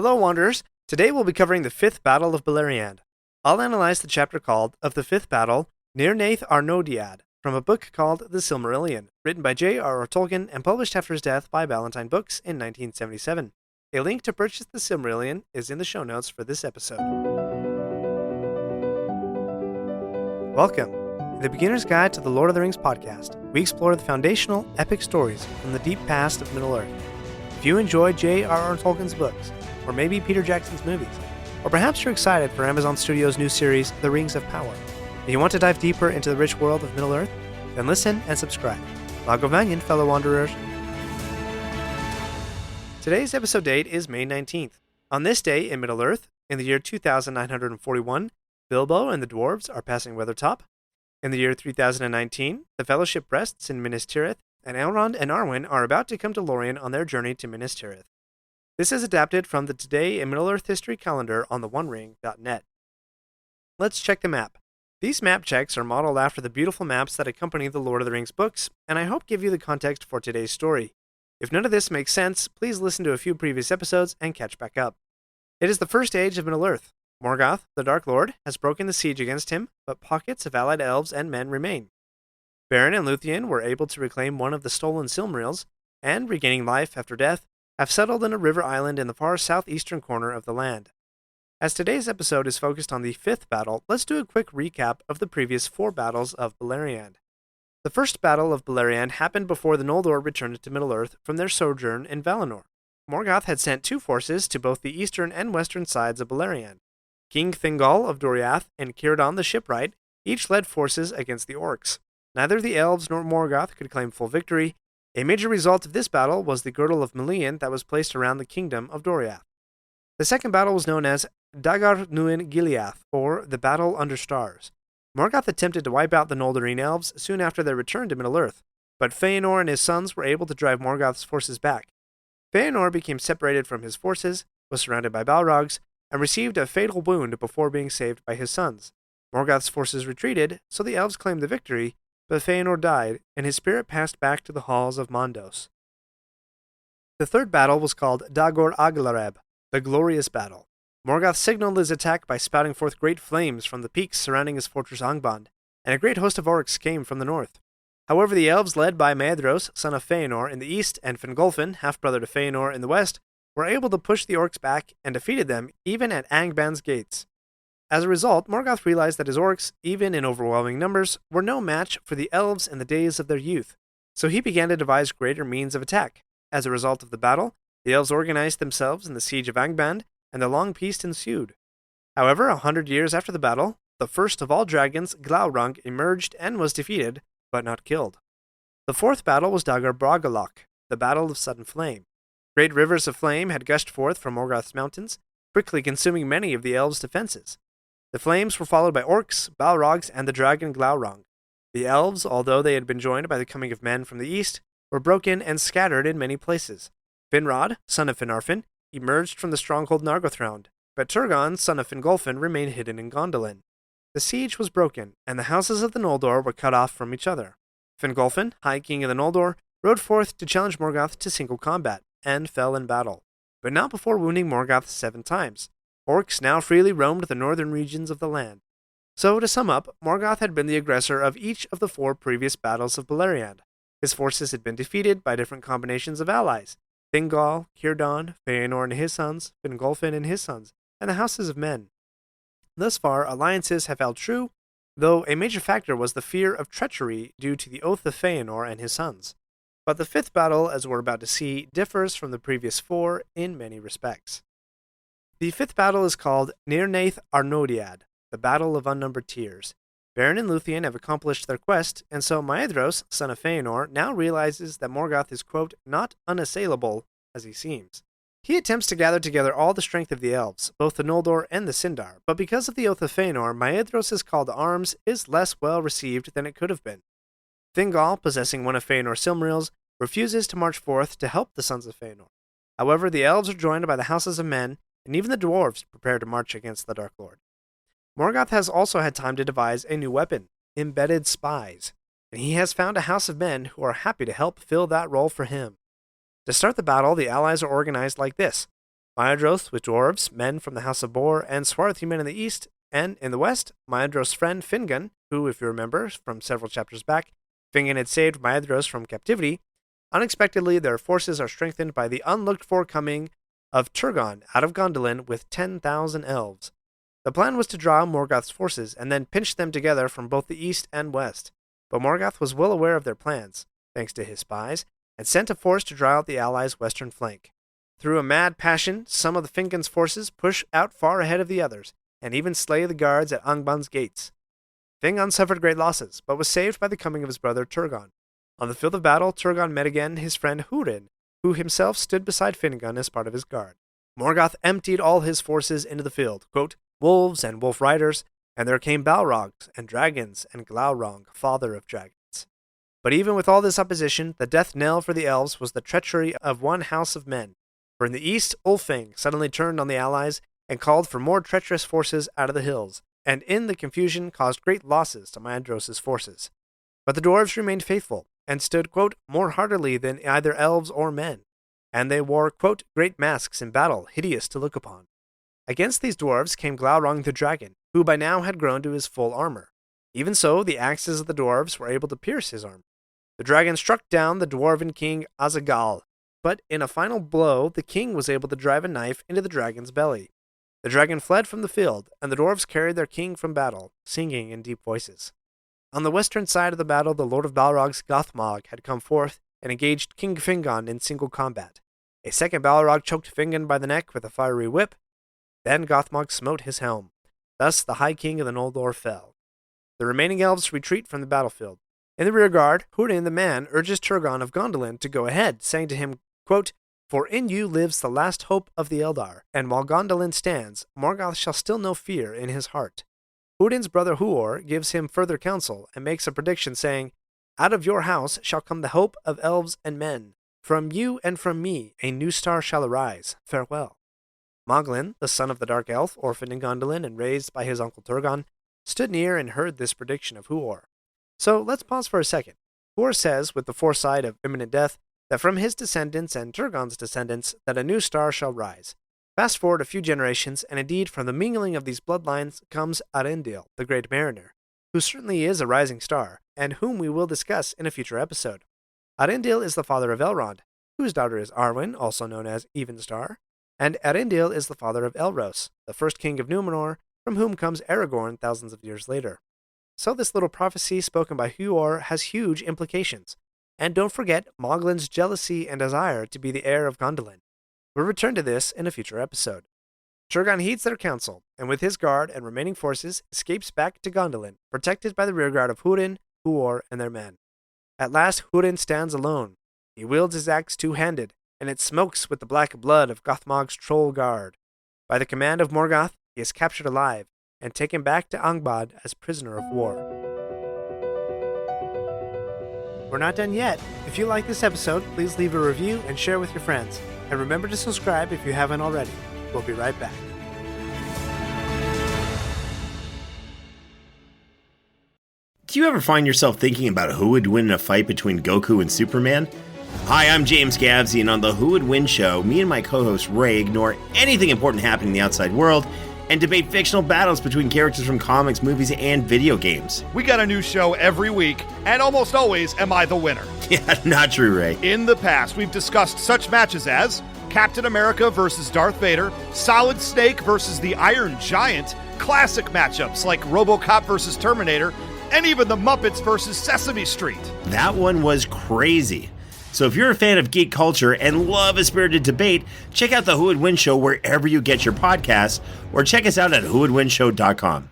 Hello, Wanderers! Today we'll be covering the Fifth Battle of Beleriand. I'll analyze the chapter called Of the Fifth Battle, Nirnaeth Arnoediad, from a book called The Silmarillion, written by JRR Tolkien and published after his death by Ballantine Books in 1977. A link to purchase the Silmarillion is in the show notes for this episode. Welcome! In the Beginner's Guide to the Lord of the Rings podcast, we explore the foundational, epic stories from the deep past of Middle-earth. If you enjoy J.R.R. Tolkien's books, or maybe Peter Jackson's movies, or perhaps you're excited for Amazon Studios' new series, The Rings of Power, and you want to dive deeper into the rich world of Middle-earth, then listen and subscribe. Lagovanyan, fellow wanderers. Today's episode date is May 19th. On this day in Middle-earth, in the year 2941, Bilbo and the dwarves are passing Weathertop. In the year 3019, the Fellowship rests in Minas Tirith, and Elrond and Arwen are about to come to Lorien on their journey to Minas Tirith. This is adapted from the Today in Middle-earth History calendar on theonering.net. Let's check the map. These map checks are modeled after the beautiful maps that accompany the Lord of the Rings books, and I hope give you the context for today's story. If none of this makes sense, please listen to a few previous episodes and catch back up. It is the first age of Middle-earth. Morgoth, the Dark Lord, has broken the siege against him, but pockets of allied elves and men remain. Beren and Luthien were able to reclaim one of the stolen Silmarils, and, regaining life after death, have settled in a river island in the far southeastern corner of the land. As today's episode is focused on the fifth battle, let's do a quick recap of the previous four battles of Beleriand. The first battle of Beleriand happened before the Noldor returned to Middle-earth from their sojourn in Valinor. Morgoth had sent two forces to both the eastern and western sides of Beleriand. King Thingol of Doriath and Círdan the Shipwright each led forces against the orcs. Neither the elves nor Morgoth could claim full victory. A major result of this battle was the girdle of Melian that was placed around the kingdom of Doriath. The second battle was known as Dagor Nuin Gileath, or the Battle Under Stars. Morgoth attempted to wipe out the Noldorine elves soon after their return to Middle-earth, but Feanor and his sons were able to drive Morgoth's forces back. Feanor became separated from his forces, was surrounded by Balrogs, and received a fatal wound before being saved by his sons. Morgoth's forces retreated, so the elves claimed the victory, but Feanor died, and his spirit passed back to the halls of Mondos. The third battle was called Dagor Aglareb, the Glorious Battle. Morgoth signaled his attack by spouting forth great flames from the peaks surrounding his fortress Angband, and a great host of orcs came from the north. However, the elves, led by Maedhros, son of Feanor, in the east, and Fingolfin, half-brother to Feanor, in the west, were able to push the orcs back and defeated them even at Angband's gates. As a result, Morgoth realized that his orcs, even in overwhelming numbers, were no match for the elves in the days of their youth, so he began to devise greater means of attack. As a result of the battle, the elves organized themselves in the siege of Angband, and a long peace ensued. However, 100 years after the battle, the first of all dragons, Glaurung, emerged and was defeated, but not killed. The fourth battle was Dagor Bragollach, the Battle of Sudden Flame. Great rivers of flame had gushed forth from Morgoth's mountains, quickly consuming many of the elves' defenses. The flames were followed by orcs, Balrogs, and the dragon Glaurung. The elves, although they had been joined by the coming of men from the east, were broken and scattered in many places. Finrod, son of Finarfin, emerged from the stronghold Nargothrond, but Turgon, son of Fingolfin, remained hidden in Gondolin. The siege was broken, and the houses of the Noldor were cut off from each other. Fingolfin, High King of the Noldor, rode forth to challenge Morgoth to single combat, and fell in battle, but not before wounding Morgoth 7 times. Orcs now freely roamed the northern regions of the land. So, to sum up, Morgoth had been the aggressor of each of the 4 previous battles of Beleriand. His forces had been defeated by different combinations of allies: Thingol, Círdan, Feanor and his sons, Fingolfin and his sons, and the houses of men. Thus far, alliances have held true, though a major factor was the fear of treachery due to the oath of Feanor and his sons. But the fifth battle, as we're about to see, differs from the previous 4 in many respects. The fifth battle is called Nirnaeth Arnoediad, the Battle of Unnumbered Tears. Beren and Luthien have accomplished their quest, and so Maedhros, son of Feanor, now realizes that Morgoth is, quote, not unassailable as he seems. He attempts to gather together all the strength of the elves, both the Noldor and the Sindar, but because of the oath of Feanor, Maedhros' call to arms is less well received than it could have been. Thingol, possessing one of Feanor's Silmarils, refuses to march forth to help the sons of Feanor. However, the elves are joined by the houses of men, and even the dwarves prepare to march against the Dark Lord. Morgoth has also had time to devise a new weapon, embedded spies, and he has found a house of men who are happy to help fill that role for him. To start the battle, the allies are organized like this: Maedhros with dwarves, men from the House of Bor, and swarthy men in the east, and in the west, Maedhros' friend Fingon, who, if you remember from several chapters back, Fingon had saved Maedhros from captivity. Unexpectedly, their forces are strengthened by the unlooked-for coming of Turgon out of Gondolin with 10,000 elves. The plan was to draw Morgoth's forces and then pinch them together from both the east and west, but Morgoth was well aware of their plans, thanks to his spies, and sent a force to draw out the allies' western flank. Through a mad passion, some of the Fingon's forces push out far ahead of the others, and even slay the guards at Angband's gates. Fingon suffered great losses, but was saved by the coming of his brother Turgon. On the field of battle, Turgon met again his friend Húrin, who himself stood beside Fingon as part of his guard. Morgoth emptied all his forces into the field, quote, wolves and wolf riders, and there came Balrogs and dragons and Glaurung, father of dragons. But even with all this opposition, the death knell for the elves was the treachery of one house of men. For in the east, Ulfing suddenly turned on the allies and called for more treacherous forces out of the hills, and in the confusion caused great losses to Maedhros' forces. But the dwarves remained faithful, and stood, quote, more heartily than either elves or men, and they wore, quote, great masks in battle, hideous to look upon. Against these dwarves came Glaurung the dragon, who by now had grown to his full armor. Even so, the axes of the dwarves were able to pierce his armor. The dragon struck down the dwarven king Azagal, but in a final blow, the king was able to drive a knife into the dragon's belly. The dragon fled from the field, and the dwarves carried their king from battle, singing in deep voices. On the western side of the battle, the lord of Balrogs, Gothmog, had come forth and engaged King Fingon in single combat. A second Balrog choked Fingon by the neck with a fiery whip. Then Gothmog smote his helm. Thus the High King of the Noldor fell. The remaining elves retreat from the battlefield. In the rearguard, Húrin the man urges Turgon of Gondolin to go ahead, saying to him, quote, for in you lives the last hope of the Eldar, and while Gondolin stands, Morgoth shall still know fear in his heart. Húrin's brother Huor gives him further counsel and makes a prediction, saying, out of your house shall come the hope of elves and men. From you and from me a new star shall arise. Farewell. Moglin, the son of the Dark Elf, orphaned in Gondolin and raised by his uncle Turgon, stood near and heard this prediction of Huor. So let's pause for a second. Huor says, with the foresight of imminent death, that from his descendants and Turgon's descendants that a new star shall rise. Fast forward a few generations, and indeed from the mingling of these bloodlines comes Arendil, the Great Mariner, who certainly is a rising star, and whom we will discuss in a future episode. Arendil is the father of Elrond, whose daughter is Arwen, also known as Evenstar, and Arendil is the father of Elros, the first king of Númenor, from whom comes Aragorn thousands of years later. So this little prophecy spoken by Huor has huge implications. And don't forget Moglin's jealousy and desire to be the heir of Gondolin. We'll return to this in a future episode. Turgon heeds their counsel, and with his guard and remaining forces, escapes back to Gondolin, protected by the rearguard of Húrin, Huor, and their men. At last Húrin stands alone. He wields his axe two-handed, and it smokes with the black blood of Gothmog's troll guard. By the command of Morgoth, he is captured alive, and taken back to Angband as prisoner of war. We're not done yet. If you like this episode, please leave a review and share with your friends. And remember to subscribe if you haven't already. We'll be right back. Do you ever find yourself thinking about who would win in a fight between Goku and Superman? Hi, I'm James Gavsey, and on the Who Would Win show, me and my co-host Ray ignore anything important happening in the outside world and debate fictional battles between characters from comics, movies, and video games. We got a new show every week, and almost always am I the winner. Yeah, not true, Ray. In the past, we've discussed such matches as Captain America versus Darth Vader, Solid Snake versus the Iron Giant, classic matchups like RoboCop versus Terminator, and even the Muppets versus Sesame Street. That one was crazy. So if you're a fan of geek culture and love a spirited debate, check out the Who Would Win show wherever you get your podcasts, or check us out at whowouldwinshow.com.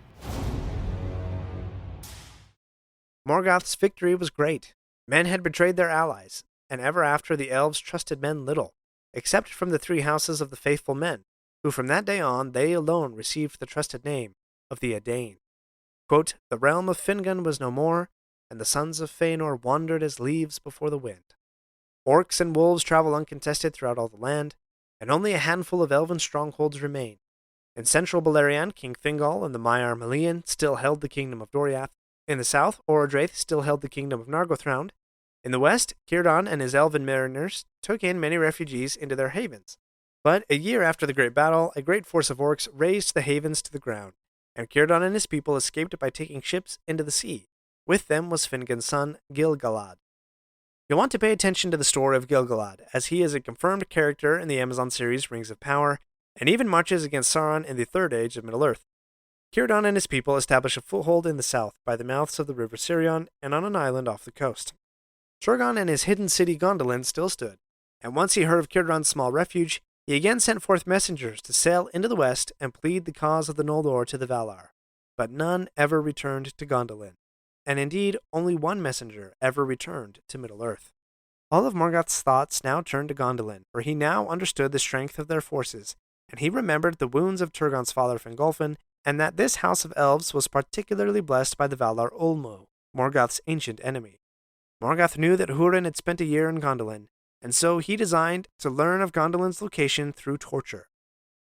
Morgoth's victory was great. Men had betrayed their allies, and ever after the elves trusted men little, except from the three houses of the faithful men, who from that day on they alone received the trusted name of the Edain. Quote, the realm of Fingon was no more, and the sons of Fëanor wandered as leaves before the wind. Orcs and wolves travel uncontested throughout all the land, and only a handful of elven strongholds remain. In central Beleriand, King Thingol and the Maiar Melian still held the kingdom of Doriath. In the south, Orodreith still held the kingdom of Nargothrond. In the west, Círdan and his elven mariners took in many refugees into their havens. But a year after the Great Battle, a great force of orcs razed the havens to the ground, and Círdan and his people escaped by taking ships into the sea. With them was Fingon's son, Gil-galad. You'll want to pay attention to the story of Gil-galad, as he is a confirmed character in the Amazon series Rings of Power, and even marches against Sauron in the Third Age of Middle-earth. Círdan and his people establish a foothold in the south by the mouths of the river Sirion and on an island off the coast. Turgon and his hidden city Gondolin still stood, and once he heard of Círdan's small refuge, he again sent forth messengers to sail into the west and plead the cause of the Noldor to the Valar. But none ever returned to Gondolin, and indeed only one messenger ever returned to Middle-earth. All of Morgoth's thoughts now turned to Gondolin, for he now understood the strength of their forces, and he remembered the wounds of Turgon's father Fingolfin, and that this house of elves was particularly blessed by the Valar Olmo, Morgoth's ancient enemy. Morgoth knew that Húrin had spent a year in Gondolin, and so he designed to learn of Gondolin's location through torture.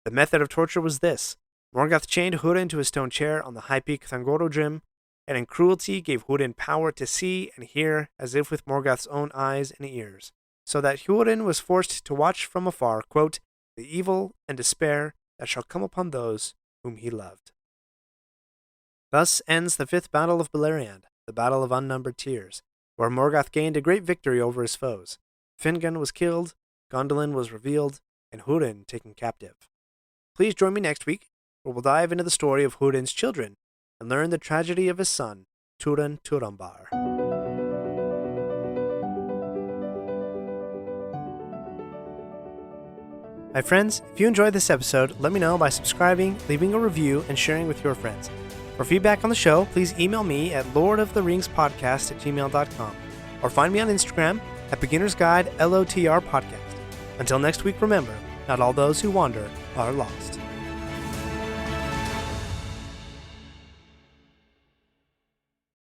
The method of torture was this. Morgoth chained Húrin to a stone chair on the high peak Thangorodrim, and in cruelty gave Húrin power to see and hear as if with Morgoth's own eyes and ears, so that Húrin was forced to watch from afar, quote, the evil and despair that shall come upon those whom he loved. Thus ends the Fifth Battle of Beleriand, the Battle of Unnumbered Tears, where Morgoth gained a great victory over his foes. Fingon was killed, Gondolin was revealed, and Húrin taken captive. Please join me next week, where we'll dive into the story of Húrin's children and learn the tragedy of his son, Turin Turambar. My friends, if you enjoyed this episode, let me know by subscribing, leaving a review, and sharing with your friends. For feedback on the show, please email me at lordoftheringspodcast@gmail.com or find me on Instagram at Beginner's Guide LOTR Podcast. Until next week, remember, not all those who wander are lost.